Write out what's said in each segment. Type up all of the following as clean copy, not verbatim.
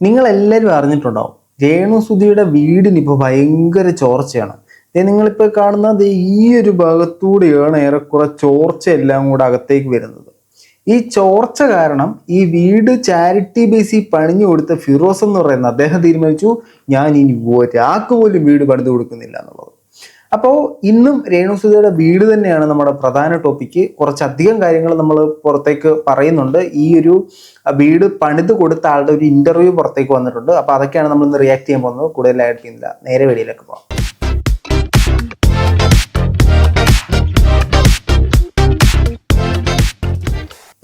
നിങ്ങളെല്ലാവരും അറിഞ്ഞിട്ടുണ്ടാവും, രേണുസുധിയുടെ വീടിനിപ്പോൾ ഭയങ്കര ചോർച്ചയാണ്. നിങ്ങളിപ്പോൾ കാണുന്നത് ഈ ഒരു ഭാഗത്തൂടെയാണ് ഏറെക്കുറെ ചോർച്ച എല്ലാം കൂടെ അകത്തേക്ക് വരുന്നത്. ഈ ചോർച്ച കാരണം ഈ വീട് ചാരിറ്റി ബേസിൽ പണിഞ്ഞു കൊടുത്ത ഫിറോസ് എന്ന് പറയുന്ന അദ്ദേഹം തീരുമാനിച്ചു, ഞാൻ ഇനി ഒരാൾക്ക് പോലും വീട് പണിത് കൊടുക്കുന്നില്ല എന്നുള്ളത്. അപ്പോൾ ഇന്നും രേണുസുധിയുടെ വീട് തന്നെയാണ് നമ്മുടെ പ്രധാന ടോപ്പിക്ക്. കുറച്ചധികം കാര്യങ്ങൾ നമ്മൾ പുറത്തേക്ക് പറയുന്നുണ്ട്. ഈ ഒരു വീട് പണിത് കൊടുത്ത ആളുടെ ഒരു ഇന്റർവ്യൂ പുറത്തേക്ക് വന്നിട്ടുണ്ട്. അപ്പോൾ അതൊക്കെയാണ് നമ്മൾ ഇന്ന് റിയാക്ട് ചെയ്യാൻ പോകുന്നത്. കൂടുതലായിട്ട് ചെയ്യുന്നില്ല, നേരെ വീഡിയോയിലേക്ക് പോകാം.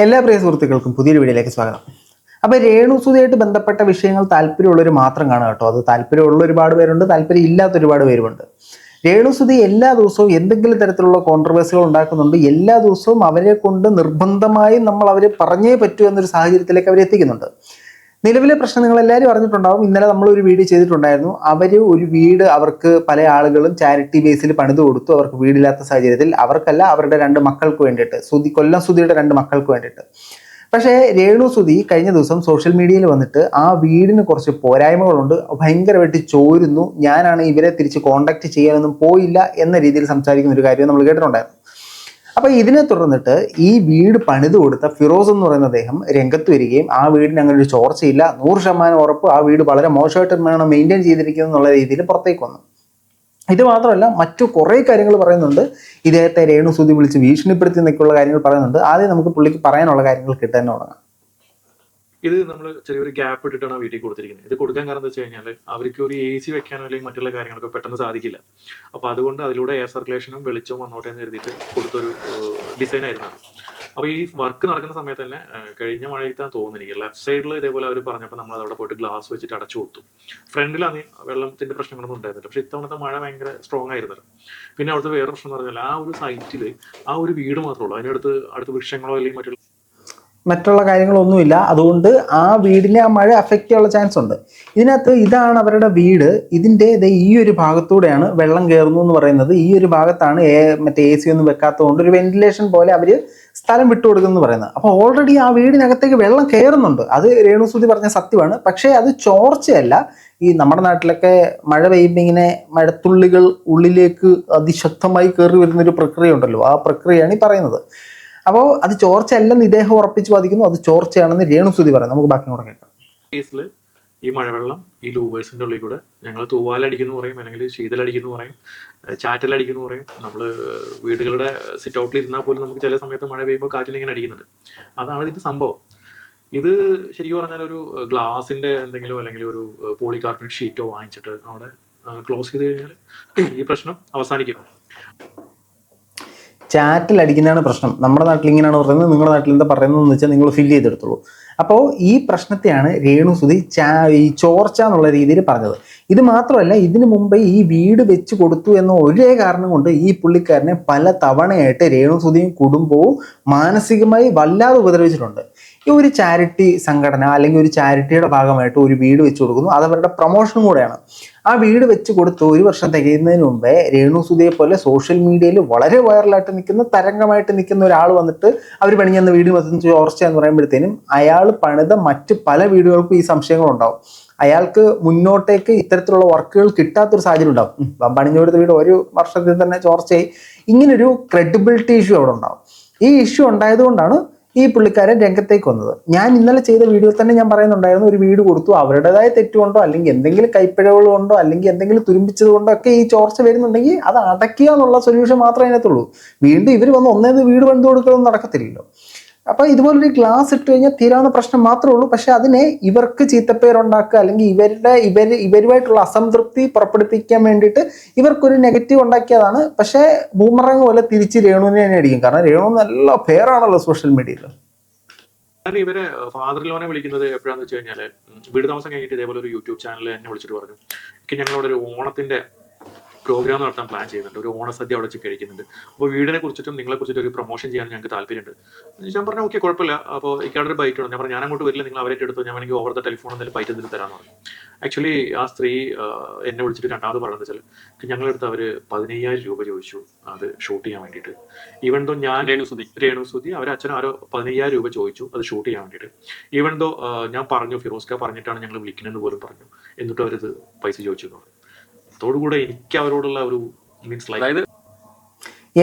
എല്ലാ പ്രിയ സുഹൃത്തുക്കൾക്കും പുതിയൊരു വീഡിയോയിലേക്ക് സ്വാഗതം. അപ്പോൾ രേണുസുധിയായിട്ട് ബന്ധപ്പെട്ട വിഷയങ്ങൾ താല്പര്യമുള്ളവർ മാത്രം കാണുക കേട്ടോ. അത് താല്പര്യമുള്ള ഒരുപാട് പേരുണ്ട്, താല്പര്യം ഇല്ലാത്ത ഒരുപാട് പേരുമുണ്ട്. രേണുസുധി എല്ലാ ദിവസവും എന്തെങ്കിലും തരത്തിലുള്ള കോൺട്രവേഴ്സികൾ ഉണ്ടാക്കുന്നുണ്ട്. എല്ലാ ദിവസവും അവരെ കൊണ്ട് നിർബന്ധമായും നമ്മൾ അവരെ പറഞ്ഞേ പറ്റൂ എന്നൊരു സാഹചര്യത്തിലേക്ക് അവർ എത്തിക്കുന്നുണ്ട്. നിലവിലെ പ്രശ്നം നിങ്ങൾ എല്ലാവരും അറിഞ്ഞിട്ടുണ്ടാവും. ഇന്നലെ നമ്മൾ ഒരു വീഡിയോ ചെയ്തിട്ടുണ്ടായിരുന്നു. അവർ ഒരു വീട് അവർക്ക് പല ആളുകളും ചാരിറ്റി ബേസിൽ പണിത് കൊടുത്തു. അവർക്ക് വീടില്ലാത്ത സാഹചര്യത്തിൽ, അവർക്കല്ല അവരുടെ 2 മക്കൾക്ക് വേണ്ടിയിട്ട്, കൊല്ലം സുധിയുടെ 2 മക്കൾക്ക് വേണ്ടിയിട്ട്. പക്ഷേ രേണുസുധി കഴിഞ്ഞ ദിവസം സോഷ്യൽ മീഡിയയിൽ വന്നിട്ട് ആ വീടിന് കുറച്ച് പോരായ്മകളുണ്ട്, ഭയങ്കരമായിട്ട് ചോരുന്നു, ഞാനാണ് ഇവരെ തിരിച്ച് കോണ്ടാക്ട് ചെയ്യാനൊന്നും പോയില്ല എന്ന രീതിയിൽ സംസാരിക്കുന്ന ഒരു കാര്യം നമ്മൾ കേട്ടിട്ടുണ്ടായിരുന്നു. അപ്പൊ ഇതിനെ തുടർന്നിട്ട് ഈ വീട് പണിത് കൊടുത്ത ഫിറോസ് എന്ന് പറയുന്ന അദ്ദേഹം രംഗത്ത് വരികയും ആ വീടിന് അങ്ങനെ ഒരു ചോർച്ചയില്ല, 100% ഉറപ്പ്, ആ വീട് വളരെ മോശമായിട്ടാണ് മെയിൻറ്റെയിൻ ചെയ്തിരിക്കുന്നത് എന്നുള്ള രീതിയിൽ പുറത്തേക്ക് വന്നു. ഇത് മാത്രമല്ല, മറ്റു കുറേ കാര്യങ്ങൾ പറയുന്നുണ്ട്. ഇദ്ദേഹത്തെ രേണുസുധി വിളിച്ച് ഭീഷണിപ്പെടുത്തി എന്നൊക്കെയുള്ള കാര്യങ്ങൾ പറയുന്നുണ്ട്. ആദ്യം നമുക്ക് പുള്ളിക്ക് പറയാനുള്ള കാര്യങ്ങൾ കിട്ടാൻ തുടങ്ങാം. ഇത് നമ്മൾ ചെറിയൊരു ഗ്യാപ്പ് ഇട്ടിട്ടാണ് വീട്ടിൽ കൊടുത്തിരിക്കുന്നത്. ഇത് കൊടുക്കാൻ കാരണം എന്താ വെച്ച് കഴിഞ്ഞാൽ അവർക്ക് ഒരു AC വെക്കാനോ അല്ലെങ്കിൽ മറ്റുള്ള കാര്യങ്ങളൊക്കെ പെട്ടെന്ന് സാധിക്കില്ല. അപ്പോൾ അതുകൊണ്ട് അതിലൂടെ എയർ സർക്കുലേഷനും വെളിച്ചവും വന്നോട്ടെ എന്ന് കരുതിയിട്ട് കൊടുത്തൊരു ഡിസൈൻ ആയിരുന്നു. അപ്പോൾ ഈ വർക്ക് നടക്കുന്ന സമയത്ത് തന്നെ കഴിഞ്ഞ മഴയത്താന്ന് തോന്നുന്നു എനിക്ക്, ലെഫ്റ്റ് സൈഡിൽ ഇതേപോലെ അവർ പറഞ്ഞപ്പോൾ നമ്മൾ അതവിടെ പോയിട്ട് ഗ്ലാസ് വെച്ചിട്ട് അടച്ചു കൊടുത്തു. ഫ്രണ്ടിലാണ് വെള്ളത്തിന്റെ പ്രശ്നങ്ങളൊന്നും ഉണ്ടായിരുന്നില്ല. പക്ഷെ ഇത്തവണത്തെ മഴ ഭയങ്കര സ്ട്രോങ് ആയിരുന്നല്ലോ. പിന്നെ അവിടുത്തെ വേറെ പ്രശ്നം എന്ന് പറഞ്ഞാൽ ആ ഒരു സൈറ്റിൽ ആ ഒരു വീട് മാത്രമേ ഉള്ളൂ, അതിനടുത്ത് വൃക്ഷങ്ങളോ അല്ലെങ്കിൽ മറ്റുള്ള കാര്യങ്ങളൊന്നുമില്ല. അതുകൊണ്ട് ആ വീടിനെ ആ മഴ അഫക്റ്റ് ചെയ്യാനുള്ള ചാൻസ് ഉണ്ട്. ഇതിനകത്ത് ഇതാണ് അവരുടെ വീട്. ഇതിൻ്റെ ഈ ഒരു ഭാഗത്തൂടെയാണ് വെള്ളം കയറുന്നു എന്ന് പറയുന്നത്. ഈ ഒരു ഭാഗത്താണ് മറ്റേ AC ഒന്നും വെക്കാത്തതുകൊണ്ട് ഒരു വെന്റിലേഷൻ പോലെ അവർ സ്ഥലം വിട്ടുകൊടുക്കുന്നു എന്ന് പറയുന്നത്. അപ്പോൾ ഓൾറെഡി ആ വീടിനകത്തേക്ക് വെള്ളം കയറുന്നുണ്ട്. അത് രേണുസുധി പറഞ്ഞ സത്യമാണ്. പക്ഷേ അത് ചോർച്ചയല്ല. ഈ നമ്മുടെ നാട്ടിലൊക്കെ മഴ പെയ്യുമ്പോൾ ഇങ്ങനെ മഴത്തുള്ളികൾ ഉള്ളിലേക്ക് അതിശക്തമായി കയറി വരുന്നൊരു പ്രക്രിയ ഉണ്ടല്ലോ, ആ പ്രക്രിയയാണ് ഈ പറയുന്നത്. അപ്പോൾ അത് ചോർച്ചയല്ലെന്ന് ഇദ്ദേഹം ഉറപ്പിച്ച് വാദിക്കുന്നു, അത് ചോർച്ചയാണെന്ന് രേണുസുധി പറയാം. നമുക്ക് ബാക്കി കൂടെ കേൾക്കാം. കേസിൽ ഈ മഴവെള്ളം ഈ ലൂവേഴ്സിന്റെ ഉള്ളിൽ കൂടെ ഞങ്ങൾ തൂവാലടിക്കുന്നു പറയും, അല്ലെങ്കിൽ ശീതലടിക്കുന്നു പറയും, ചാറ്റലടിക്കുന്നു പറയും. നമ്മൾ വീടുകളുടെ സിറ്റ് ഔട്ടിൽ ഇരുന്നാൽ പോലും നമുക്ക് ചില സമയത്ത് മഴ പെയ്യുമ്പോൾ കാറ്റിലിങ്ങനെ അടിക്കുന്നുണ്ട്. അതാണ് ഇതിന്റെ സംഭവം. ഇത് ശരിക്കും പറഞ്ഞാൽ ഒരു ഗ്ലാസിന്റെ എന്തെങ്കിലും അല്ലെങ്കിൽ ഒരു പോളികാർബണേറ്റ് ഷീറ്റോ വാങ്ങിച്ചിട്ട് അവിടെ ക്ലോസ് ചെയ്ത് കഴിഞ്ഞാൽ ഈ പ്രശ്നം അവസാനിക്കും. ചാറ്റിൽ അടിക്കുന്നതാണ് പ്രശ്നം. നമ്മുടെ നാട്ടിൽ ഇങ്ങനെയാണ് പറയുന്നത്, നിങ്ങളുടെ നാട്ടിൽ എന്താ പറയുന്നതെന്ന് വെച്ചാൽ നിങ്ങൾ ഫില്ല് ചെയ്തെടുത്തോളൂ. അപ്പോൾ ഈ പ്രശ്നത്തെയാണ് രേണുസുധി ഈ ചോർച്ച എന്നുള്ള രീതിയിൽ പറഞ്ഞത്. ഇത് മാത്രമല്ല, ഇതിനു മുമ്പ് ഈ വീട് വെച്ച് കൊടുത്തു എന്ന ഒരേ കാരണം കൊണ്ട് ഈ പുള്ളിക്കാരനെ പല തവണയായിട്ട് രേണുസുധിയും കുടുംബവും മാനസികമായി വല്ലാതെ ഉപദ്രവിച്ചിട്ടുണ്ട്. ഈ ഒരു ചാരിറ്റി സംഘടന അല്ലെങ്കിൽ ഒരു ചാരിറ്റിയുടെ ഭാഗമായിട്ട് ഒരു വീട് വെച്ച് കൊടുക്കുന്നു, അത് അവരുടെ പ്രൊമോഷനും കൂടെയാണ്. ആ വീട് വെച്ച് കൊടുത്ത് 1 വർഷം തികയുന്നതിന് മുമ്പേ രേണുസുധിയെ പോലെ സോഷ്യൽ മീഡിയയിൽ വളരെ വൈറലായിട്ട് നിൽക്കുന്ന, തരംഗമായിട്ട് നിൽക്കുന്ന ഒരാൾ വന്നിട്ട് അവർ പണിഞ്ഞെന്ന വീട് മൊത്തം ചോർച്ച എന്ന് പറയുമ്പോഴത്തേനും അയാൾ പണിത മറ്റ് പല വീടുകൾക്കും ഈ സംശയങ്ങളുണ്ടാവും. അയാൾക്ക് മുന്നോട്ടേക്ക് ഇത്തരത്തിലുള്ള വർക്കുകൾ കിട്ടാത്തൊരു സാഹചര്യം ഉണ്ടാവും. പണിഞ്ഞു കൊടുത്ത വീട് 1 വർഷത്തിൽ തന്നെ ചോർച്ചയായി. ഇങ്ങനൊരു ക്രെഡിബിലിറ്റി ഇഷ്യൂ അവിടെ ഉണ്ടാവും. ഈ ഇഷ്യൂ ഉണ്ടായതുകൊണ്ടാണ് ഈ പുള്ളിക്കാരൻ രംഗത്തേക്ക് വന്നത്. ഞാൻ ഇന്നലെ ചെയ്ത വീഡിയോയിൽ തന്നെ ഞാൻ പറയുന്നുണ്ടായിരുന്നു, ഒരു വീട് കൊടുത്തു, അവരുടേതായ തെറ്റുകൊണ്ടോ അല്ലെങ്കിൽ എന്തെങ്കിലും കൈപ്പിഴകൾ കൊണ്ടോ അല്ലെങ്കിൽ എന്തെങ്കിലും തുരുമ്പിച്ചത് കൊണ്ടോ ഒക്കെ ഈ ചോർച്ച വരുന്നുണ്ടെങ്കിൽ അത് അടയ്ക്കുക എന്നുള്ള സൊല്യൂഷൻ മാത്രമേ അതിനകത്തുള്ളൂ. വീണ്ടും ഇവർ വന്ന് ഒന്നേത് വീട് പണിത് കൊടുക്കലൊന്നും നടക്കത്തില്ലല്ലോ. അപ്പോൾ ഇതുപോലൊരു ഗ്ലാസ് ഇട്ട് കഴിഞ്ഞാൽ തീരാവുന്ന പ്രശ്നം മാത്രമേ ഉള്ളൂ. പക്ഷെ അതിനെ ഇവർക്ക് ചീത്തപ്പേരുണ്ടാക്കുക അല്ലെങ്കിൽ ഇവരുമായിട്ടുള്ള അസംതൃപ്തി പുറപ്പെടുപ്പിക്കാൻ വേണ്ടിയിട്ട് ഇവർക്കൊരു നെഗറ്റീവ് ഉണ്ടാക്കിയതാണ്. പക്ഷേ ബൂമറങ് പോലെ തിരിച്ച് രേണുവിനെ തന്നെ അടിക്കും. കാരണം രേണു നല്ല പേരാണല്ലോ സോഷ്യൽ മീഡിയയിൽ. ഞാൻ ഇവരെ ഫാദർ ലോനെ വിളിക്കുന്നത് എപ്പോഴാന്ന് വെച്ച് കഴിഞ്ഞാൽ, വീട് താമസം കഴിഞ്ഞിട്ട് ഇതേപോലെ ഒരു യൂട്യൂബ് ചാനൽ എന്നെ വിളിച്ചിട്ട് പറഞ്ഞു, ഞങ്ങളവിടെ ഒരു ഓണത്തിന്റെ പ്രോഗ്രാം നടത്താൻ പ്ലാൻ ചെയ്യുന്നുണ്ട്, ഒരു ഓണസദ്യ അവിടെ വെച്ച് കഴിക്കുന്നുണ്ട്. അപ്പോൾ വീടിനെ കുറിച്ചിട്ടും നിങ്ങളെ കുറിച്ചിട്ട് ഒരു പ്രൊമോഷൻ ചെയ്യാൻ ഞങ്ങൾക്ക് താല്പര്യമുണ്ട്. ഞാൻ പറഞ്ഞു ഓക്കെ കുഴപ്പമില്ല. അപ്പോൾ ഇക്കാടൊരു ബൈറ്റ് ഉണ്ട്. ഞാൻ പറഞ്ഞു ഞാൻ അങ്ങോട്ട് വരില്ല, നിങ്ങൾ അവരെ എടുത്തു, ഞാൻ എനിക്ക് ഓവർ ദ ടെലിഫോൺ എന്തെങ്കിലും ബൈറ്റ് എന്തെങ്കിലും തരാമെന്ന് പറഞ്ഞു. ആക്ച്വലി ആ സ്ത്രീ എന്നെ വിളിച്ചിട്ട് രണ്ടാമത് പറയുന്നത് വെച്ചാൽ ഞങ്ങളെടുത്ത് അവർ 15,000 രൂപ ചോദിച്ചു അത് ഷൂട്ട് ചെയ്യാൻ വേണ്ടിയിട്ട്. ഈവൻ ദോ ഞാൻ രേണുസുതി അവരെ അച്ഛൻ ആരോ 15,000 രൂപ ചോദിച്ചു അത് ഷൂട്ട് ചെയ്യാൻ വേണ്ടിയിട്ട്. ഈവൻ ദോ ഞാൻ പറഞ്ഞു ഫിറോസ്ക പറഞ്ഞിട്ടാണ് ഞങ്ങൾ വിളിക്കുന്നതെന്ന് പോലും പറഞ്ഞു, എന്നിട്ട് അവരത് പൈസ ചോദിച്ചു എന്ന് പറഞ്ഞു. അതോടുകൂടെ എനിക്ക് അവരോടുള്ള ഒരു മീൻസ് അതായത്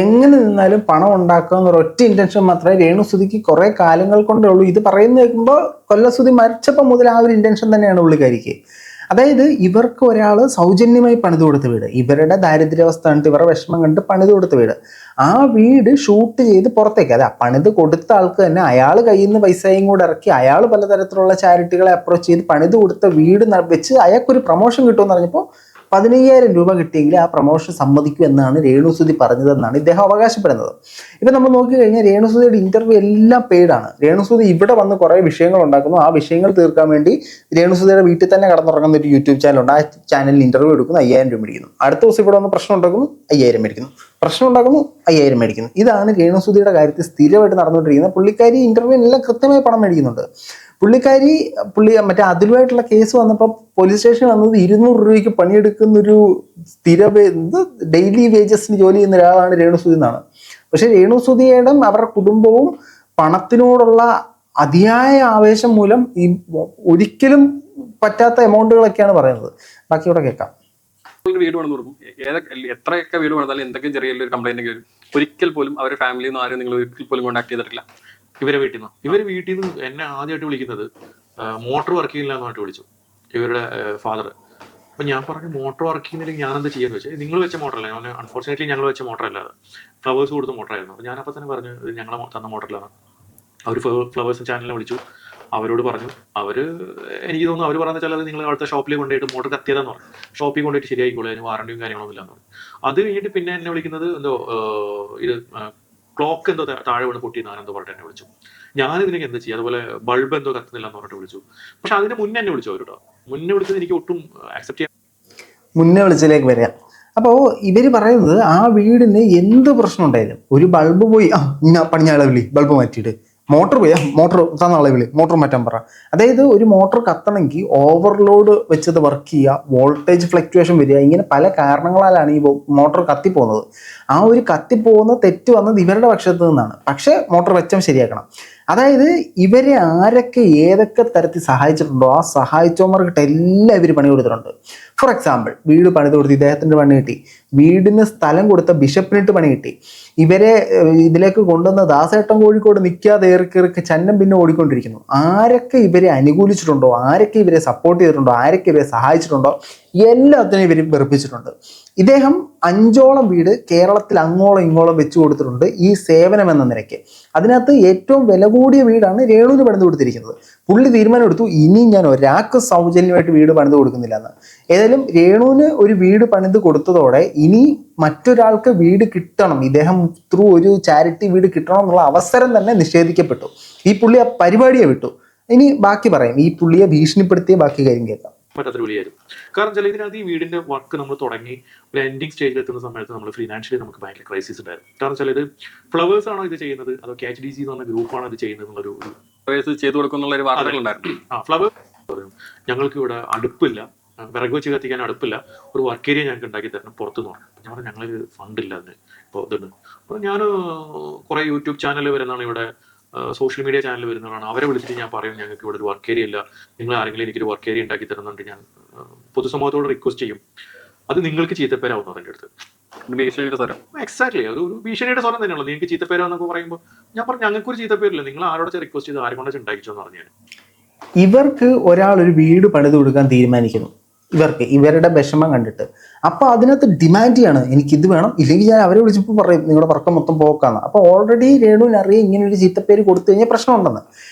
എങ്ങനെ നിന്നാലും പണം ഉണ്ടാക്കുക എന്നൊരു ഒറ്റ ഇന്റൻഷൻ മാത്രമേ രേണുസുതിക്ക് കുറെ കാലങ്ങൾ കൊണ്ടേ ഉള്ളൂ. ഇത് പറയുന്ന കേൾക്കുമ്പോൾ കൊല്ലസുതി മരിച്ചപ്പോൾ മുതൽ ആ ഒരു ഇന്റൻഷൻ തന്നെയാണ് പുള്ളിക്കാരിക്ക്. അതായത് ഇവർക്ക് ഒരാൾ സൗജന്യമായി പണിത് കൊടുത്ത വീട്, ഇവരുടെ ദാരിദ്ര്യാവസ്ഥ കണ്ടിട്ട് ഇവരുടെ വിഷമം കണ്ട് പണിത് കൊടുത്ത വീട്, ആ വീട് ഷൂട്ട് ചെയ്ത് പുറത്തേക്ക്, അതെ പണിത് കൊടുത്ത ആൾക്ക് തന്നെ അയാൾ കയ്യിൽ നിന്ന് പൈസയും കൂടെ ഇറക്കി അയാൾ പലതരത്തിലുള്ള ചാരിറ്റികളെ അപ്രോച്ച് ചെയ്ത് പണിത് കൊടുത്ത വീട് വെച്ച് അയാൾക്കൊരു പ്രൊമോഷൻ കിട്ടുമെന്ന് പറഞ്ഞപ്പോൾ 15,000 രൂപ കിട്ടിയെങ്കിൽ ആ പ്രൊമോഷൻ സമ്മതിക്കും എന്നാണ് രേണുസുതി പറഞ്ഞതെന്നാണ് ഇദ്ദേഹം അവകാശപ്പെടുന്നത്. ഇപ്പം നമ്മൾ നോക്കിക്കഴിഞ്ഞാൽ രേണുസുതിയുടെ ഇന്റർവ്യൂ എല്ലാം പെയ്ഡാണ്. രേണുസുതി ഇവിടെ വന്ന് കുറേ വിഷയങ്ങൾ ഉണ്ടാക്കുന്നു, ആ വിഷയങ്ങൾ തീർക്കാൻ വേണ്ടി രേണുസുതിയുടെ വീട്ടിൽ തന്നെ കടന്നുറങ്ങുന്ന ഒരു യൂട്യൂബ് ചാനലുണ്ട്, ആ ചാനലിൽ ഇന്റർവ്യൂ എടുക്കുന്നു, 5,000 രൂപ മേടിക്കുന്നു. അടുത്ത ദിവസം ഇവിടെ വന്ന് പ്രശ്നം ഉണ്ടാക്കുന്നു, 5,000 മേടിക്കുന്നു, പ്രശ്നം ഉണ്ടാക്കുന്നു, 5,000 മേടിക്കുന്നു. ഇതാണ് രേണുസുതിയുടെ കാര്യത്തിൽ സ്ഥിരമായിട്ട് നടന്നുകൊണ്ടിരിക്കുന്നത്. പുള്ളിക്കാരി ഇന്റർവ്യൂവിനെല്ലാം കൃത്യമായി പണം മേടിക്കുന്നുണ്ട്. പുള്ളി മറ്റേ അതുമായിട്ടുള്ള കേസ് വന്നപ്പോൾ പോലീസ് സ്റ്റേഷനിൽ വന്നത് 200 രൂപയ്ക്ക് പണിയെടുക്കുന്നൊരു ഡെയിലി വേജസിന് ജോലി ചെയ്യുന്ന ഒരാളാണ് രേണുസുതി എന്നാണ്. പക്ഷെ രേണുസുതിയുടെ അവരുടെ കുടുംബവും പണത്തിനോടുള്ള അതിയായ ആവേശം മൂലം ഈ ഒരിക്കലും പറ്റാത്ത എമൗണ്ടുകളൊക്കെയാണ് പറയുന്നത്. ബാക്കി ഇവിടെ കേൾക്കാം. വീട് പണിത് കൊടുക്കും, എത്രയൊക്കെ വീട് പണിതാലും എന്തൊക്കെ ചെറിയൊരു കംപ്ലൈന്റ് വരും, ഒരിക്കൽ പോലും അവരുടെ ഫാമിലിയിൽ നിന്ന് ആരും നിങ്ങൾ ഒരിക്കൽ പോലും കോൺടാക്ട് ചെയ്തിട്ടില്ല. ഇവരെ വീട്ടിൽ നിന്ന് എന്നെ ആദ്യമായിട്ട് വിളിക്കുന്നത് മോട്ടോർ വർക്ക് ചെയ്യില്ല എന്നായിട്ട് വിളിച്ചു ഇവരുടെ ഫാദർ. അപ്പൊ ഞാൻ പറഞ്ഞു മോട്ടോർ വർക്ക് ചെയ്യുന്നില്ലെങ്കിൽ ഞാൻ എന്താ ചെയ്യാന്ന് വെച്ചാൽ, നിങ്ങൾ വെച്ച മോട്ടറല്ല, ഞാൻ അൺഫോർച്ചുനേറ്റ്ലി ഞങ്ങൾ വെച്ച മോട്ടറല്ല, ഫ്ലവേഴ്സ് കൊടുത്ത മോട്ടറായിരുന്നു. അപ്പൊ ഞാനപ്പോൾ തന്നെ പറഞ്ഞു ഇത് ഞങ്ങളെ തന്ന മോട്ടറിലാണ്. അവർ ഫ്ലവേഴ്സ് ചാനലിനെ വിളിച്ചു, അവരോട് പറഞ്ഞു. അവര് എനിക്ക് തോന്നുന്നു അവർ പറഞ്ഞ ചിലത് നിങ്ങൾ അവിടുത്തെ ഷോപ്പിൽ കൊണ്ടുപോയിട്ട് മോട്ടർ കത്തിയതാന്ന് പറഞ്ഞു, ഷോപ്പിൽ കൊണ്ടുപോയിട്ട് ശരിയായിക്കോളൂ, അതിന് വാറണ്ടിയും കാര്യങ്ങളൊന്നും ഇല്ലാന്ന് പറഞ്ഞു. അത് കഴിഞ്ഞിട്ട് പിന്നെ എന്നെ വിളിക്കുന്നത് എന്തോ ഇത് ക്ലോക്ക് എന്തോ താഴെ വീണ് പൊട്ടിയെന്ന് എന്തോ പറഞ്ഞിട്ട് എന്നെ വിളിച്ചു. ഞാനിതിനൊക്കെ എന്താ ചെയ്യുക, അതുപോലെ ബൾബ് എന്തോ കത്തുന്നില്ല എന്ന് പറഞ്ഞിട്ട് വിളിച്ചു. പക്ഷെ അതിന് മുന്നേ എന്നെ വിളിച്ചു അവരോട്. മുന്നേ വിളിച്ചത് എനിക്ക് ഒട്ടും ആക്സെപ്റ്റ് ചെയ്യാൻ. മുന്നേ വിളിച്ചതിലേക്ക് വരിക. അപ്പോൾ ഇവര് പറയുന്നത് ആ വീടിന് എന്ത് പ്രശ്നം ഉണ്ടായാലും ഒരു ബൾബ് പോയി പണിഞ്ഞാളെ വിളി, ബൾബ് മാറ്റിയിട്ട്, മോട്ടർ പോയി മോട്ടർ തന്നാളെ വിളി, മോട്ടർ മാറ്റാൻ പറ. അതായത് ഒരു മോട്ടർ കത്തണമെങ്കിൽ ഓവർലോഡ് വെച്ചത് വർക്ക് ചെയ്യുക, വോൾട്ടേജ് ഫ്ലക്ച്വേഷൻ വരിക, ഇങ്ങനെ പല കാരണങ്ങളാലാണ് ഈ മോട്ടർ കത്തിപ്പോകുന്നത്. ആ ഒരു കത്തിപ്പോകുന്ന തെറ്റ് വന്നത് ഇവരുടെ പക്ഷത്ത് നിന്നാണ്. പക്ഷേ മോട്ടർ വെച്ചം ശരിയാക്കണം. അതായത് ഇവരെ ആരൊക്കെ ഏതൊക്കെ തരത്തിൽ സഹായിച്ചിട്ടുണ്ടോ ആ സഹായിച്ചവന്മാർക്കിട്ട് എല്ലാം ഇവർ പണി കൊടുത്തിട്ടുണ്ട്. ഫോർ എക്സാമ്പിൾ, വീട് പണിത് കൊടുത്ത് ഇദ്ദേഹത്തിൻ്റെ പണി കിട്ടി, വീടിന് സ്ഥലം കൊടുത്ത ബിഷപ്പിനിട്ട് പണി കിട്ടി, ഇവരെ ഇതിലേക്ക് കൊണ്ടുവന്ന ദാസേട്ടൻ കോഴിക്കോട് നിൽക്കാതെ ഏറിക്കേറിക്ക് ചന്നം പിന്നെ ഓടിക്കൊണ്ടിരിക്കുന്നു. ആരൊക്കെ ഇവരെ അനുകൂലിച്ചിട്ടുണ്ടോ, ആരൊക്കെ ഇവരെ സപ്പോർട്ട് ചെയ്തിട്ടുണ്ടോ, ആരൊക്കെ ഇവരെ സഹായിച്ചിട്ടുണ്ടോ, എല്ലാത്തിനും ഇവർ വെറുപ്പിച്ചിട്ടുണ്ട്. ഇദ്ദേഹം 5ഓളം വീട് കേരളത്തിൽ അങ്ങോളം ഇങ്ങോളം വെച്ചു കൊടുത്തിട്ടുണ്ട് ഈ സേവനം എന്ന നിലയ്ക്ക്. അതിനകത്ത് ഏറ്റവും വില കൂടിയ വീടാണ് രേണുവിന് പണിത് കൊടുത്തിരിക്കുന്നത്. പുള്ളി തീരുമാനം എടുത്തു ഇനി ഞാൻ ഒരാൾക്ക് സൗജന്യമായിട്ട് വീട് പണിത് കൊടുക്കുന്നില്ല എന്ന്. ഏതായാലും രേണുവിന് ഒരു വീട് പണിത് കൊടുത്തതോടെ ഇനി മറ്റൊരാൾക്ക് വീട് കിട്ടണം, ഇദ്ദേഹം ത്രൂ ഒരു ചാരിറ്റി വീട് കിട്ടണം എന്നുള്ള അവസരം തന്നെ നിഷേധിക്കപ്പെട്ടു. ഈ പുള്ളി ആ പരിപാടിയെ വിട്ടു. ഇനി ബാക്കി പറയാം, ഈ പുള്ളിയെ ഭീഷണിപ്പെടുത്തിയ ബാക്കി കാര്യം കേൾക്കാം. പറ്റാത്തൊരു വിളിയായിരുന്നു. കാരണം ചില ഇതിനകത്ത് ഈ വീടിന്റെ വർക്ക് നമ്മൾ തുടങ്ങി ഒരു എൻഡിങ് സ്റ്റേജിൽ എത്തുന്ന സമയത്ത് നമ്മൾ ഫിനാൻഷ്യലി നമുക്ക് ഭയങ്കര ക്രൈസിസ് ഉണ്ടായിരുന്നു. കാരണം ചില ഇത് ഫ്ലവേഴ്സ് ആണോ ഇത് ചെയ്യുന്നത് അതോ KHDC എന്ന് പറഞ്ഞ ഗ്രൂപ്പാണോ ഇത് ചെയ്യുന്നത് എന്നുള്ളൊരു ചെയ്തു കൊടുക്കുന്നുള്ള ഒരു വാർത്തകളുണ്ടായിരുന്നു. ഫ്ലവേഴ്സ് ഞങ്ങൾക്ക് ഇവിടെ അടുപ്പില്ല, വിറക് വെച്ച് കത്തിക്കാൻ അടുപ്പില്ല, ഒരു വർക്ക് ഏരിയ ഞങ്ങൾക്ക് ഉണ്ടാക്കി തരണം പുറത്തുനിന്ന് പറഞ്ഞു. ഞാൻ പറഞ്ഞു ഞങ്ങളൊരു ഫണ്ടില്ല അതിന് ഇപ്പോൾ ഇതുണ്ട്. അപ്പോൾ ഞാൻ കുറേ യൂട്യൂബ് ചാനൽ വരുന്നതാണ്, ഇവിടെ സോഷ്യൽ മീഡിയ ചാനൽ വരുന്നതാണ്, അവരെ വിളിച്ചിട്ട് ഞാൻ പറയും ഞങ്ങൾക്ക് ഇവിടെ ഒരു വർക്ക് ഏരിയ ഇല്ല, നിങ്ങൾ ആരെങ്കിലും എനിക്കൊരു വർക്ക് ഏരിയ ഉണ്ടാക്കി തരുന്നുണ്ട്. ഞാൻ പൊതുസമൂഹത്തോട് റിക്വസ്റ്റ് ചെയ്യും, അത് നിങ്ങൾക്ക് ചീത്തപ്പേരാവുന്നു എൻ്റെ അടുത്ത്. ഭീഷണിയുടെ സ്വരം, എക്സാക്ട്ലി ഒരു ഭീഷണിയുടെ സ്വരം തന്നെയുള്ളൂ. നിങ്ങൾക്ക് ചീത്തപ്പേരാന്നൊക്കെ പറയുമ്പോൾ ഞാൻ പറഞ്ഞു ഞങ്ങൾക്കൊരു ചീത്തപ്പേരില്ല, നിങ്ങൾ ആരോടെ റിക്വസ്റ്റ് ചെയ്ത് ആരെ കൊണ്ട് ഉണ്ടാക്കിച്ചോ എന്ന് പറഞ്ഞു. ഇവർക്ക് ഒരാൾ ഒരു വീട് പണിത് കൊടുക്കാൻ തീരുമാനിക്കുന്നു, ഇവരുടെ വിഷമം കണ്ടിട്ട്. അപ്പൊ അതിനകത്ത് ഡിമാൻഡ് ചെയ്യാണ് എനിക്കിത് വേണം, ഇല്ലെങ്കിൽ ഞാൻ അവരെ വിളിച്ചപ്പോൾ പറയും നിങ്ങളുടെ വർക്കം മൊത്തം പോക്കാന്ന്. അപ്പൊ ഓൾറെഡി രേണുവിന് അറിയാം ഇങ്ങനെ ഒരു ചീത്തപ്പേര് കൊടുത്തു കഴിഞ്ഞാൽ പ്രശ്നമുണ്ടെന്ന്.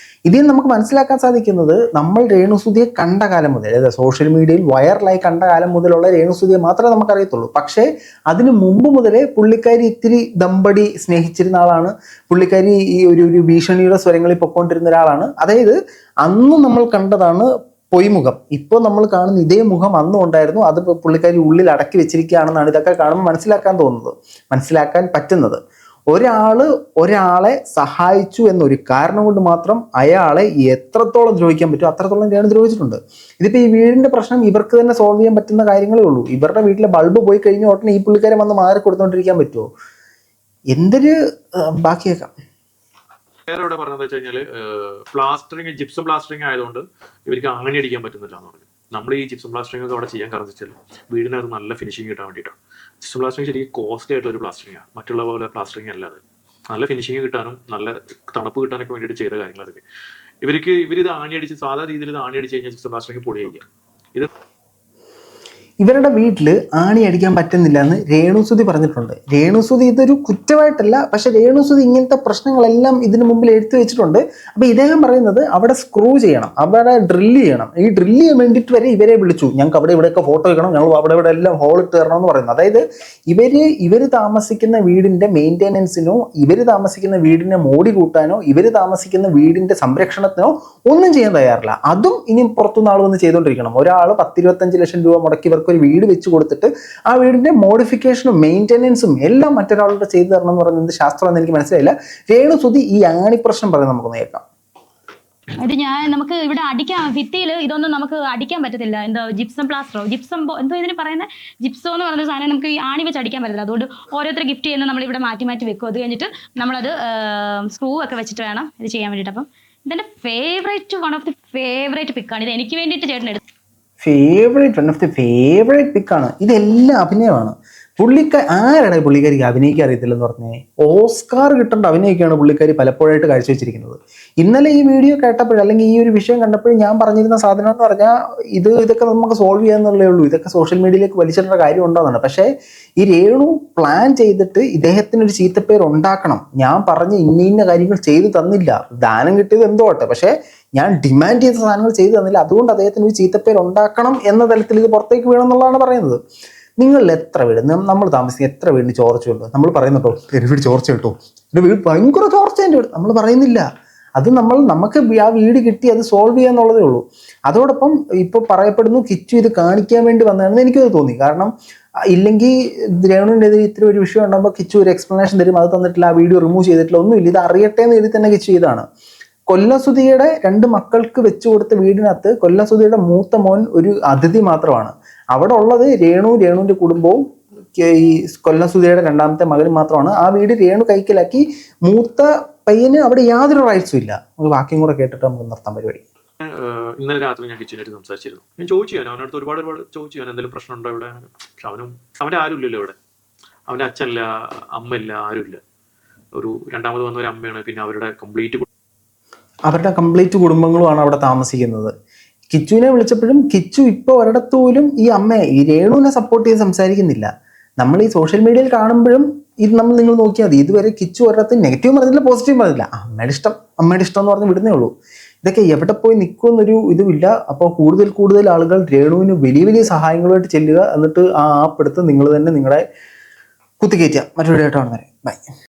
ഇതിൽ നമുക്ക് മനസ്സിലാക്കാൻ സാധിക്കുന്നത് നമ്മൾ രേണുസുതിയെ കണ്ട കാലം മുതൽ, അതായത് സോഷ്യൽ മീഡിയയിൽ വൈറലായി കണ്ട കാലം മുതലുള്ള രേണുസുതിയെ മാത്രമേ നമുക്കറിയത്തുള്ളൂ. പക്ഷേ അതിന് മുമ്പ് മുതലേ പുള്ളിക്കാരി ഇത്തിരി ദമ്പടി സ്നേഹിച്ചിരുന്ന ആളാണ്. പുള്ളിക്കാരി ഈ ഒരു ഭീഷണിയുടെ സ്വരങ്ങളിൽ പൊക്കോണ്ടിരുന്ന ഒരാളാണ്. അതായത് അന്ന് നമ്മൾ കണ്ടതാണ് പൊയ്മുഖം. ഇപ്പോൾ നമ്മൾ കാണുന്ന ഇതേ മുഖം അന്നും ഉണ്ടായിരുന്നു. അത് പുള്ളിക്കാരി ഉള്ളിൽ അടക്കി വെച്ചിരിക്കുകയാണെന്നാണ് ഇതൊക്കെ കാണുമ്പോൾ മനസ്സിലാക്കാൻ പറ്റുന്നത്. ഒരാളെ സഹായിച്ചു എന്നൊരു കാരണം കൊണ്ട് മാത്രം അയാളെ എത്രത്തോളം ദ്രോഹിക്കാൻ പറ്റുമോ അത്രത്തോളം രേണു ദ്രോഹിച്ചിട്ടുണ്ട്. ഇതിപ്പോൾ ഈ വീടിന്റെ പ്രശ്നം ഇവർക്ക് തന്നെ സോൾവ് ചെയ്യാൻ പറ്റുന്ന കാര്യങ്ങളേ ഉള്ളൂ. ഇവരുടെ വീട്ടിലെ ബൾബ് പോയി കഴിഞ്ഞ ഉടനെ ഈ പുള്ളിക്കാരെ വന്ന് മാറി കൊടുത്തോണ്ടിരിക്കാൻ പറ്റുമോ? എന്തൊരു ബാക്കിയേക്കാം. വേറെ ഇവിടെ പറഞ്ഞത് വെച്ച് കഴിഞ്ഞാല് പ്ലാസ്റ്ററിങ്, ജിപ്സം പ്ലാസ്റ്ററിങ് ആയതുകൊണ്ട് ഇവർക്ക് ആണി അടിക്കാൻ പറ്റുന്നില്ല എന്ന് പറഞ്ഞു. നമ്മൾ ഈ ജിപ്സം പ്ലാസ്റ്ററിങ് ഒക്കെ അവിടെ ചെയ്യാൻ കാരണം വെച്ചാൽ വീടിനകത്ത് നല്ല ഫിനിഷിങ് കിട്ടാൻ വേണ്ടിയിട്ടാണ്. ജിപ്സം പ്ലാസ്റ്ററിങ് ശരിക്കും കോസ്റ്റ്ലി ആയിട്ടുള്ള ഒരു പ്ലാസ്റ്ററിങ് ആണ്, മറ്റുള്ള പോലെ പ്ലാസ്റ്ററിങ് അല്ലാതെ. നല്ല ഫിനിഷിങ് കിട്ടാനും നല്ല തണുപ്പ് കിട്ടാനൊക്കെ വേണ്ടിയിട്ട് ചെയ്ത കാര്യങ്ങളൊക്കെ. ഇവരിത് ആണി അടിച്ച് സാധാ രീതിയിൽ ഇത് ആണി അടിച്ച് കഴിഞ്ഞാൽ ജിപ്സം പ്ലാസ്റ്ററിങ് പൊടിയായിരിക്കും. ഇത് ഇവരുടെ വീട്ടിൽ ആണി അടിക്കാൻ പറ്റുന്നില്ല എന്ന് രേണുസുതി പറഞ്ഞിട്ടുണ്ട്. രേണുസുതി ഇതൊരു കുറ്റമായിട്ടല്ല, പക്ഷെ രേണുസുതി ഇങ്ങനത്തെ പ്രശ്നങ്ങളെല്ലാം ഇതിനു മുമ്പിൽ എടുത്തു വെച്ചിട്ടുണ്ട്. അപ്പൊ ഇദ്ദേഹം പറയുന്നത് അവിടെ സ്ക്രൂ ചെയ്യണം, അവിടെ ഡ്രില്ല് ചെയ്യണം. ഈ ഡ്രില്ല് ചെയ്യാൻ വേണ്ടിയിട്ട് വരെ ഇവരെ വിളിച്ചു, ഞങ്ങൾക്ക് അവിടെ ഇവിടെയൊക്കെ ഫോട്ടോ വെക്കണം, ഞങ്ങൾ അവിടെ എല്ലാം ഹോൾ ഇട്ട് തരണം എന്ന് പറയുന്നത്. അതായത് ഇവര് താമസിക്കുന്ന വീടിന്റെ മെയിൻ്റെനൻസിനോ ഇവര് താമസിക്കുന്ന വീടിനെ മോടി കൂട്ടാനോ ഇവര് താമസിക്കുന്ന വീടിന്റെ സംരക്ഷണത്തിനോ ഒന്നും ചെയ്യാൻ തയ്യാറില്ല. അതും ഇനി പുറത്തുനിന്ന് ആൾ വന്ന് ചെയ്തുകൊണ്ടിരിക്കണം. ഒരാൾ 10-25 ലക്ഷം രൂപ മുടക്കി ഇവർക്ക് ഒരു വീട് വെച്ച് കൊടുത്തിട്ട് ആ വീടിന്റെ മോഡിഫിക്കേഷനും മെയിൻ്റെനൻസും എല്ലാം മറ്റൊരാളോട് ചെയ്തു തരണം എന്ന് പറയുന്നത് ശാസ്ത്രം എന്ന് എനിക്ക് മനസ്സിലായില്ല. രേണുസുതി ഈ ആണി പ്രശ്നം പറയുന്നത് നമുക്കൊന്ന് കേൾക്കാം. ഇത് നമുക്ക് ഇവിടെ അടിക്കാൻ ഭിത്തിയിൽ ഇതൊന്നും നമുക്ക് അടിക്കാൻ പറ്റത്തില്ല. എന്താ ജിപ്സം പ്ലാസ്റ്ററോ എന്തോ ഇതിന് പറയുന്നത്, ജിപ്സോ എന്ന് പറയുന്ന സാധനം നമുക്ക് ഈ ആണി വെച്ച് അടിക്കാൻ പറ്റില്ല. അതുകൊണ്ട് ഓരോരുത്തർ ഗിഫ്റ്റ് ചെയ്യുന്ന നമ്മളിവിടെ മാറ്റി വെക്കും. അത് കഴിഞ്ഞിട്ട് നമ്മളത് സ്ക്രൂ ഒക്കെ വെച്ചിട്ട് വേണം ഇത് ചെയ്യാൻ വേണ്ടിയിട്ട്. അപ്പം ഇതെൻ്റെ വൺ ഓഫ് ദി ഫേവറേറ്റ് പിക്കാണ്. ഇത് എനിക്ക് വേണ്ടിയിട്ട് ചേട്ടൻ എടുത്തു. വൺ ഓഫ് ദി ഫേവറേറ്റ് പിക്കാണ്. ഇതെല്ലാം അഭിനയമാണ്. ആരാണ് പുള്ളിക്കാരിക്ക് അഭിനയിക്കാൻ അറിയത്തില്ലെന്ന് പറഞ്ഞേ? ഓസ്കാർ കിട്ടേണ്ട അഭിനയിക്കുകയാണ് പുള്ളിക്കാരി പലപ്പോഴായിട്ട് കാഴ്ചവെച്ചിരിക്കുന്നത്. ഇന്നലെ ഈ വീഡിയോ കേട്ടപ്പോഴും അല്ലെങ്കിൽ ഈ ഒരു വിഷയം കണ്ടപ്പോഴും ഞാൻ പറഞ്ഞിരുന്ന സാധനം എന്ന് പറഞ്ഞാൽ ഇതൊക്കെ നമുക്ക് സോൾവ് ചെയ്യാന്നുള്ളേ ഉള്ളൂ, ഇതൊക്കെ സോഷ്യൽ മീഡിയയിലേക്ക് വലിച്ചിടേണ്ട കാര്യം ഉണ്ടോന്നാണ്. പക്ഷേ ഈ രേണു പ്ലാൻ ചെയ്തിട്ട് ഇദ്ദേഹത്തിനൊരു ചീത്തപ്പേർ ഉണ്ടാക്കണം, ഞാൻ പറഞ്ഞ് ഇന്ന കാര്യങ്ങൾ ചെയ്തു തന്നില്ല, ദാനം കിട്ടിയത് എന്തോ ആട്ടെ, പക്ഷേ ഞാൻ ഡിമാൻഡ് ചെയ്ത സാധനങ്ങൾ ചെയ്തു തന്നില്ല, അതുകൊണ്ട് അദ്ദേഹത്തിന് ഒരു ചീത്തപ്പേർ ഉണ്ടാക്കണം എന്ന തലത്തിൽ ഇത് പുറത്തേക്ക് വീണം എന്നുള്ളതാണ് പറയുന്നത്. നിങ്ങളിൽ എത്ര വീട്, നമ്മൾ താമസിക്കുന്ന എത്ര വീടിന് ചോർച്ചയുണ്ട്? നമ്മൾ പറയുന്നുണ്ടോ എൻ്റെ വീട് ചോർച്ച കിട്ടും, എൻ്റെ വീട് ഭയങ്കര ചോർച്ച എൻ്റെ വീട്, നമ്മൾ പറയുന്നില്ല. അത് നമുക്ക് ആ വീട് കിട്ടി അത് സോൾവ് ചെയ്യാന്നുള്ളതേ ഉള്ളൂ. അതോടൊപ്പം ഇപ്പോൾ പറയപ്പെടുന്നു കിച്ചു ഇത് കാണിക്കാൻ വേണ്ടി വന്നതാണെന്ന് എനിക്കത് തോന്നി. കാരണം ഇല്ലെങ്കിൽ രേണുവിനെതിരെ ഇത്ര ഒരു വിഷയം ഉണ്ടാകുമ്പോൾ കിച്ചു ഒരു എക്സ്പ്ലനേഷൻ തരും, അത് തന്നിട്ടില്ല, ആ വീഡിയോ റിമൂവ് ചെയ്തിട്ടില്ല, ഒന്നുമില്ല, ഇത് അറിയട്ടെ എന്ന് എഴുതി തന്നെ കിച്ചു ചെയ്താണ്. കൊല്ലസുതിയുടെ 2 മക്കൾക്ക് വെച്ചു കൊടുത്ത വീടിനകത്ത് കൊല്ലസുതിയുടെ മൂത്ത മോൻ ഒരു അതിഥി മാത്രമാണ്. അവിടെ ഉള്ളത് രേണുവിന്റെ കുടുംബവും ഈ കൊല്ലസുതിയുടെ 2ാമത്തെ മകനും മാത്രമാണ്. ആ വീട് രേണു കൈക്കലാക്കി. മൂത്ത പയ്യന് അവിടെ യാതൊരു റൈറ്റ്സും ഇല്ല. നമുക്ക് ബാക്കിയും കൂടെ കേട്ടിട്ട് നമുക്ക് നിർത്താൻ പരിപാടി. ഇന്നലെ രാത്രി ഞാൻ കിച്ചനായിട്ട് സംസാരിച്ചിരുന്നു. ഞാൻ ചോദിച്ചു, അവനടുത്ത് ഒരുപാട് ചോദിച്ചു, എന്തെങ്കിലും പ്രശ്നമുണ്ടോ ഇവിടെ. പക്ഷെ അവൻ്റെ ആരും ഇല്ലല്ലോ ഇവിടെ. അവൻ്റെ അച്ഛനില്ല, അമ്മയില്ല, ആരുമില്ല. ഒരു 2ാമത് വന്ന ഒരു അമ്മയാണ്, പിന്നെ അവരുടെ കംപ്ലീറ്റ് കുടുംബങ്ങളുമാണ് അവിടെ താമസിക്കുന്നത്. കിച്ചുവിനെ വിളിച്ചപ്പോഴും കിച്ചു ഇപ്പോൾ ഒരിടത്ത് പോലും ഈ രേണുവിനെ സപ്പോർട്ട് ചെയ്ത് സംസാരിക്കുന്നില്ല. നമ്മൾ ഈ സോഷ്യൽ മീഡിയയിൽ കാണുമ്പോഴും ഇത് നിങ്ങൾ നോക്കിയാൽ മതി, ഇതുവരെ കിച്ചു ഒരിടത്ത് നെഗറ്റീവ് പറഞ്ഞില്ല, പോസിറ്റീവ് പറഞ്ഞില്ല, അമ്മയുടെ ഇഷ്ടം എന്ന് പറഞ്ഞ് വിടുന്നേ ഉള്ളൂ. ഇതൊക്കെ എവിടെ പോയി നിൽക്കുമെന്നൊരു ഇതുമില്ല. അപ്പോൾ കൂടുതൽ ആളുകൾ രേണുവിന് വലിയ സഹായങ്ങളുമായിട്ട് ചെല്ലുക, എന്നിട്ട് ആ ആപ്പെടുത്ത് നിങ്ങൾ തന്നെ നിങ്ങളെ കുത്തിക്കയറ്റുക. മറ്റൊരു വീഡിയോ ആയിട്ട് കാണുന്നവരെ ബൈ.